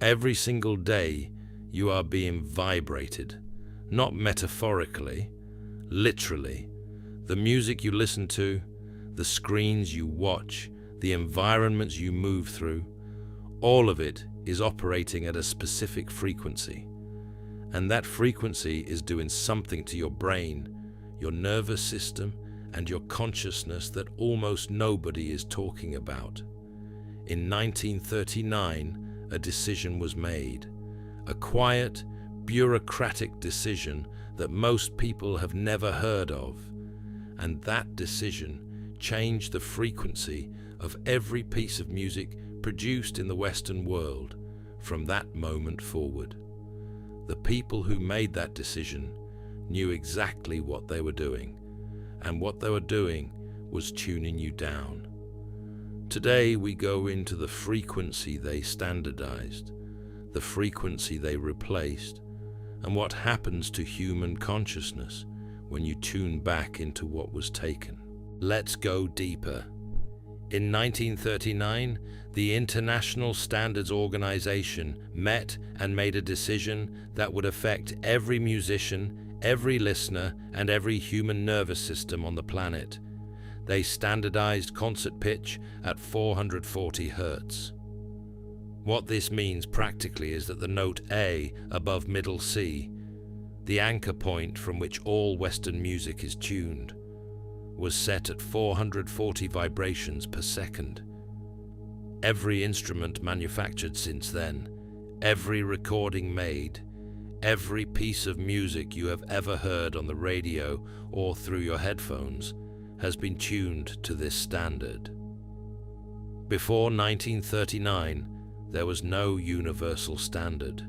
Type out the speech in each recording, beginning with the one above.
Every single day, you are being vibrated, not metaphorically, literally. The music you listen to, the screens you watch, the environments you move through, all of it is operating at a specific frequency. And that frequency is doing something to your brain, your nervous system, and your consciousness that almost nobody is talking about. In 1939, a decision was made, a quiet, bureaucratic decision that most people have never heard of. And that decision changed the frequency of every piece of music produced in the Western world from that moment forward. The people who made that decision knew exactly what they were doing, and what they were doing was tuning you down. Today we go into the frequency they standardized, the frequency they replaced, and what happens to human consciousness when you tune back into what was taken. Let's go deeper. In 1939, the International Standards Organization met and made a decision that would affect every musician, every listener, and every human nervous system on the planet. They standardized concert pitch at 440 Hz. What this means practically is that the note A above middle C, the anchor point from which all Western music is tuned, was set at 440 vibrations per second. Every instrument manufactured since then, every recording made, every piece of music you have ever heard on the radio or through your headphones has been tuned to this standard. Before 1939, there was no universal standard.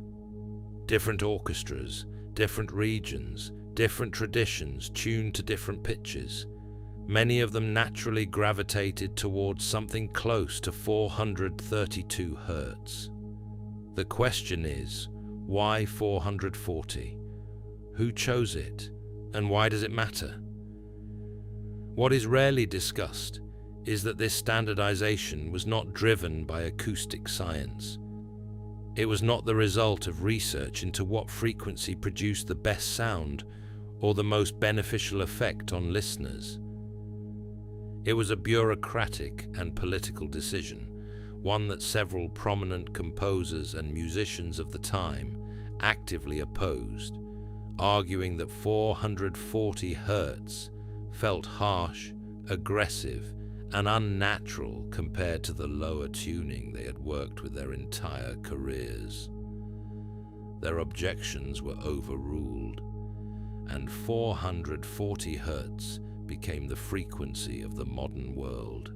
Different orchestras, different regions, different traditions tuned to different pitches. Many of them naturally gravitated towards something close to 432 Hz. The question is, why 440? Who chose it, and why does it matter? What is rarely discussed is that this standardization was not driven by acoustic science. It was not the result of research into what frequency produced the best sound or the most beneficial effect on listeners. It was a bureaucratic and political decision, one that several prominent composers and musicians of the time actively opposed, arguing that 440 Hz felt harsh, aggressive, and unnatural compared to the lower tuning they had worked with their entire careers. Their objections were overruled, and 440 Hz became the frequency of the modern world.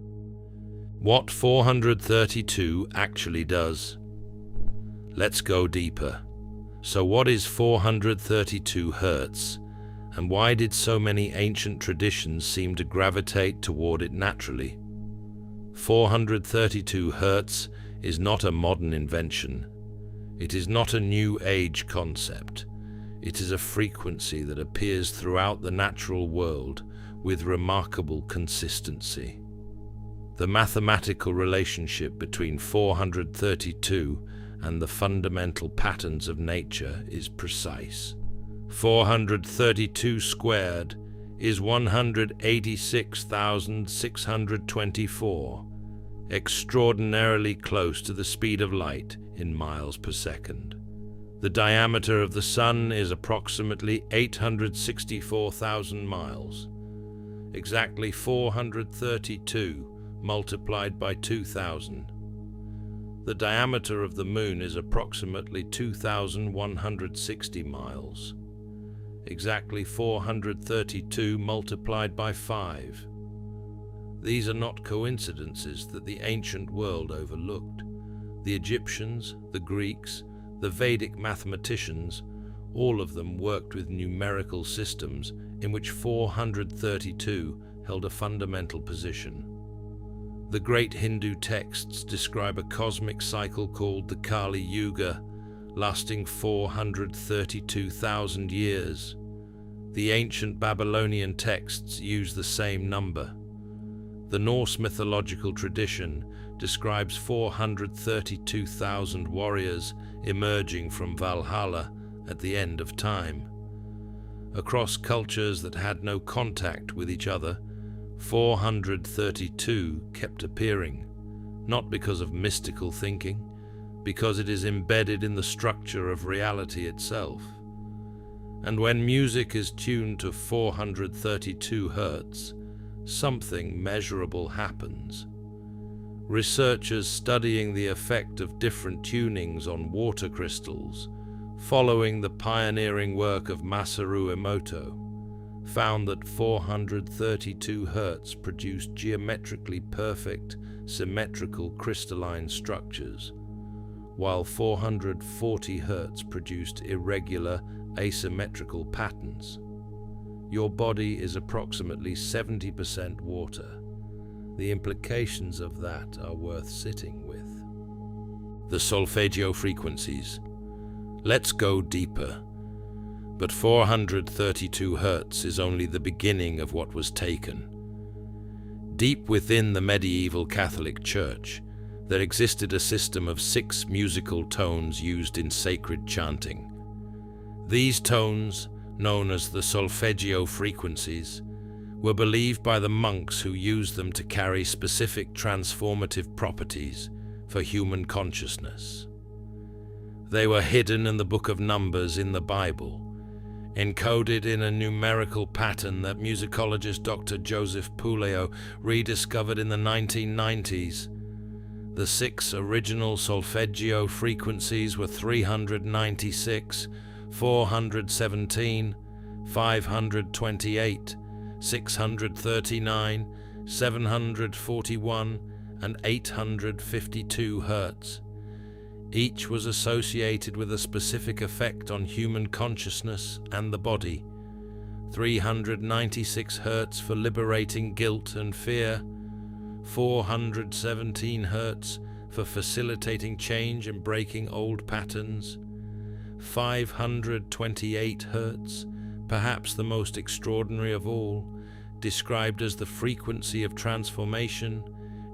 What 432 actually does? Let's go deeper. So what is 432 Hz, and why did so many ancient traditions seem to gravitate toward it naturally? 432 Hz is not a modern invention. It is not a new age concept. It is a frequency that appears throughout the natural world with remarkable consistency. The mathematical relationship between 432 and the fundamental patterns of nature is precise. 432 squared is 186,624, extraordinarily close to the speed of light in miles per second. The diameter of the Sun is approximately 864,000 miles. Exactly 432 multiplied by 2,000. The diameter of the Moon is approximately 2,160 miles. Exactly 432 multiplied by 5. These are not coincidences that the ancient world overlooked. The Egyptians, the Greeks, the Vedic mathematicians, all of them worked with numerical systems in which 432 held a fundamental position. The great Hindu texts describe a cosmic cycle called the Kali Yuga, lasting 432,000 years. The ancient Babylonian texts use the same number. The Norse mythological tradition describes 432,000 warriors emerging from Valhalla at the end of time. Across cultures that had no contact with each other, 432 kept appearing, not because of mystical thinking, because it is embedded in the structure of reality itself. And when music is tuned to 432 Hz, something measurable happens. Researchers studying the effect of different tunings on water crystals, following the pioneering work of Masaru Emoto, found that 432 Hz produced geometrically perfect, symmetrical crystalline structures, while 440 Hz produced irregular, asymmetrical patterns. Your body is approximately 70% water. The implications of that are worth sitting with. The Solfeggio frequencies. Let's go deeper. But 432 Hz is only the beginning of what was taken. Deep within the medieval Catholic Church, there existed a system of 6 musical tones used in sacred chanting. These tones, known as the Solfeggio frequencies, were believed by the monks who used them to carry specific transformative properties for human consciousness. They were hidden in the Book of Numbers in the Bible, encoded in a numerical pattern that musicologist Dr. Joseph Puleo rediscovered in the 1990s. The 6 original Solfeggio frequencies were 396, 417, 528, 639, 741, and 852 Hz. Each was associated with a specific effect on human consciousness and the body. 396 Hz for liberating guilt and fear, 417 Hz for facilitating change and breaking old patterns, 528 Hz, perhaps the most extraordinary of all, described as the frequency of transformation,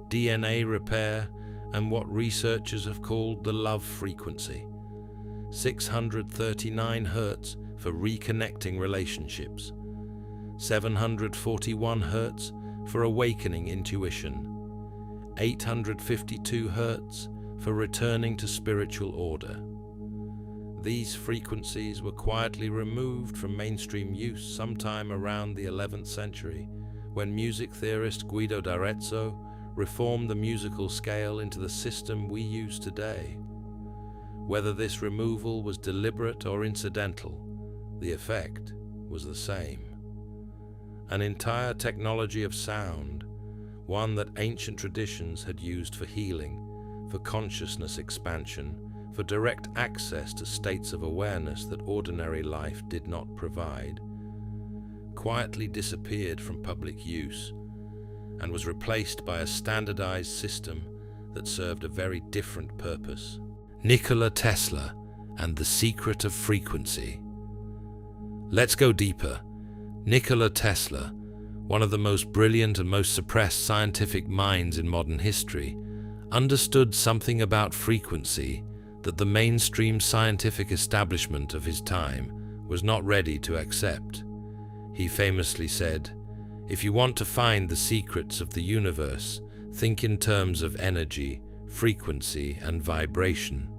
DNA repair, and what researchers have called the love frequency. 639 Hz for reconnecting relationships, 741 Hz for awakening intuition, 852 Hz for returning to spiritual order. These frequencies were quietly removed from mainstream use sometime around the 11th century, when music theorist Guido d'Arezzo reformed the musical scale into the system we use today. Whether this removal was deliberate or incidental, the effect was the same. An entire technology of sound, one that ancient traditions had used for healing, for consciousness expansion, for direct access to states of awareness that ordinary life did not provide, quietly disappeared from public use and was replaced by a standardized system that served a very different purpose. Nikola Tesla and the secret of frequency. Let's go deeper. Nikola Tesla, one of the most brilliant and most suppressed scientific minds in modern history, understood something about frequency that the mainstream scientific establishment of his time was not ready to accept. He famously said, "If you want to find the secrets of the universe, think in terms of energy, frequency, and vibration."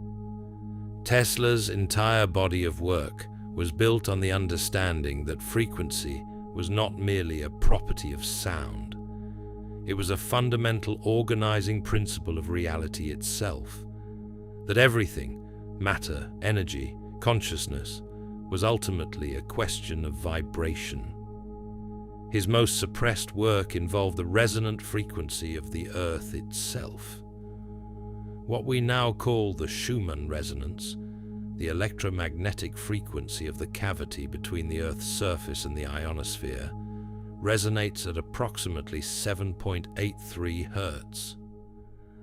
Tesla's entire body of work was built on the understanding that frequency was not merely a property of sound. It was a fundamental organizing principle of reality itself. That everything, matter, energy, consciousness, was ultimately a question of vibration. His most suppressed work involved the resonant frequency of the Earth itself. What we now call the Schumann resonance, the electromagnetic frequency of the cavity between the Earth's surface and the ionosphere, resonates at approximately 7.83 Hz.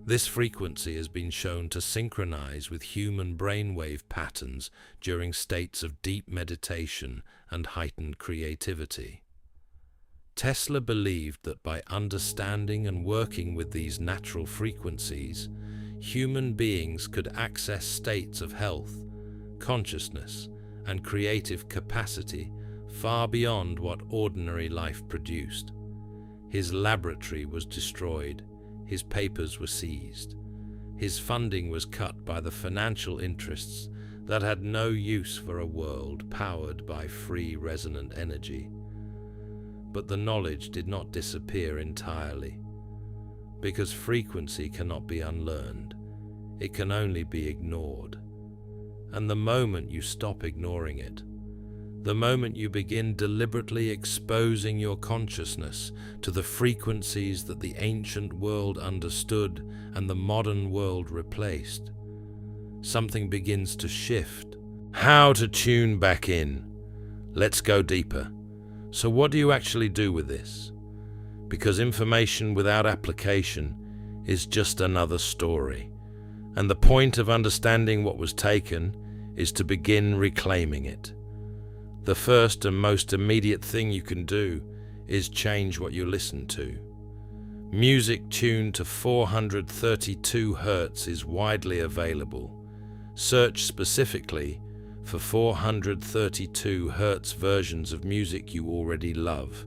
This frequency has been shown to synchronize with human brainwave patterns during states of deep meditation and heightened creativity. Tesla believed that by understanding and working with these natural frequencies, human beings could access states of health, consciousness, and creative capacity far beyond what ordinary life produced. His laboratory was destroyed, his papers were seized, his funding was cut by the financial interests that had no use for a world powered by free resonant energy. But the knowledge did not disappear entirely, because frequency cannot be unlearned. It can only be ignored. And the moment you stop ignoring it, the moment you begin deliberately exposing your consciousness to the frequencies that the ancient world understood and the modern world replaced, something begins to shift. How to tune back in? Let's go deeper. So what do you actually do with this? Because information without application is just another story. And the point of understanding what was taken is to begin reclaiming it. The first and most immediate thing you can do is change what you listen to. Music tuned to 432 Hz is widely available. Search specifically for 432 Hz versions of music you already love,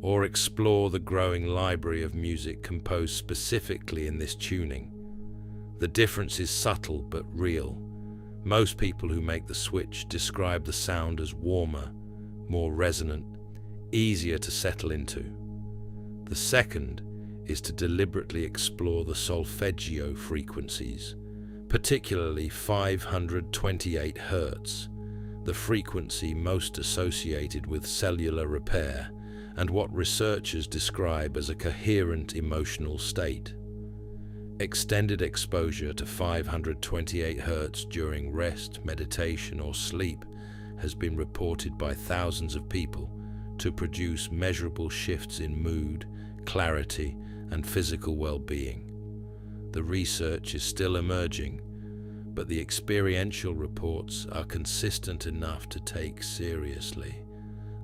or explore the growing library of music composed specifically in this tuning. The difference is subtle but real. Most people who make the switch describe the sound as warmer, more resonant, easier to settle into. The second is to deliberately explore the Solfeggio frequencies, particularly 528 Hz, the frequency most associated with cellular repair and what researchers describe as a coherent emotional state. Extended exposure to 528 Hz during rest, meditation, or sleep has been reported by thousands of people to produce measurable shifts in mood, clarity, and physical well-being. The research is still emerging, but the experiential reports are consistent enough to take seriously.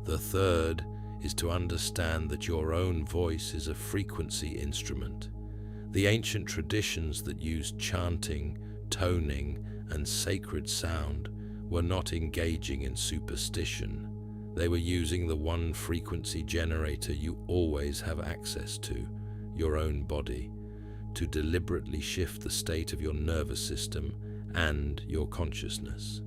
The third is to understand that your own voice is a frequency instrument. The ancient traditions that used chanting, toning, and sacred sound were not engaging in superstition. They were using the one frequency generator you always have access to, your own body, to deliberately shift the state of your nervous system and your consciousness.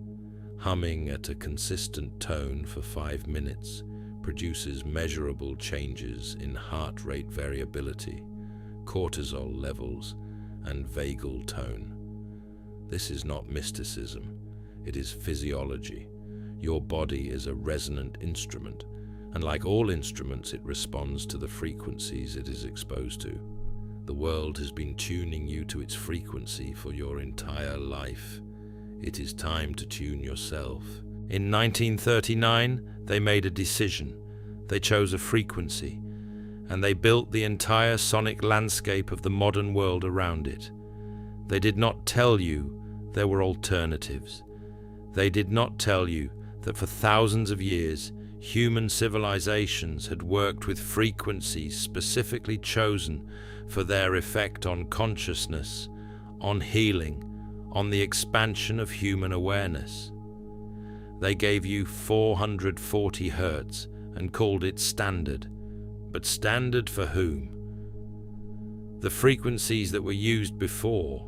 Humming at a consistent tone for 5 minutes produces measurable changes in heart rate variability, cortisol levels, and vagal tone. This is not mysticism, it is physiology. Your body is a resonant instrument, and like all instruments, it responds to the frequencies it is exposed to. The world has been tuning you to its frequency for your entire life. It is time to tune yourself. In 1939, they made a decision. They chose a frequency, and they built the entire sonic landscape of the modern world around it. They did not tell you there were alternatives. They did not tell you that for thousands of years, human civilizations had worked with frequencies specifically chosen for their effect on consciousness, on healing, on the expansion of human awareness. They gave you 440 Hz and called it standard. But standard for whom? The frequencies that were used before,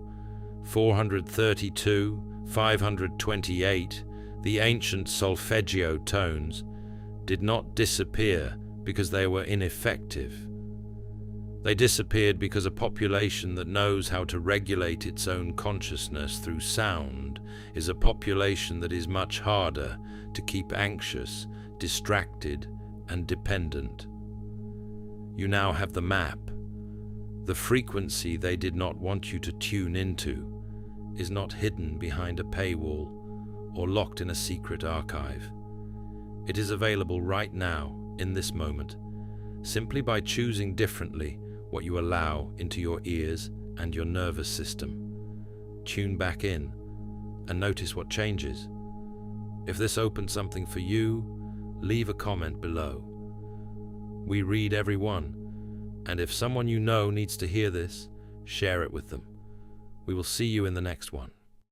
432, 528, the ancient Solfeggio tones, did not disappear because they were ineffective. They disappeared because a population that knows how to regulate its own consciousness through sound is a population that is much harder to keep anxious, distracted, and dependent. You now have the map. The frequency they did not want you to tune into is not hidden behind a paywall or locked in a secret archive. It is available right now, in this moment, simply by choosing differently what you allow into your ears and your nervous system. Tune back in and notice what changes. If this opened something for you, leave a comment below. We read every one, and if someone you know needs to hear this, share it with them. We will see you in the next one.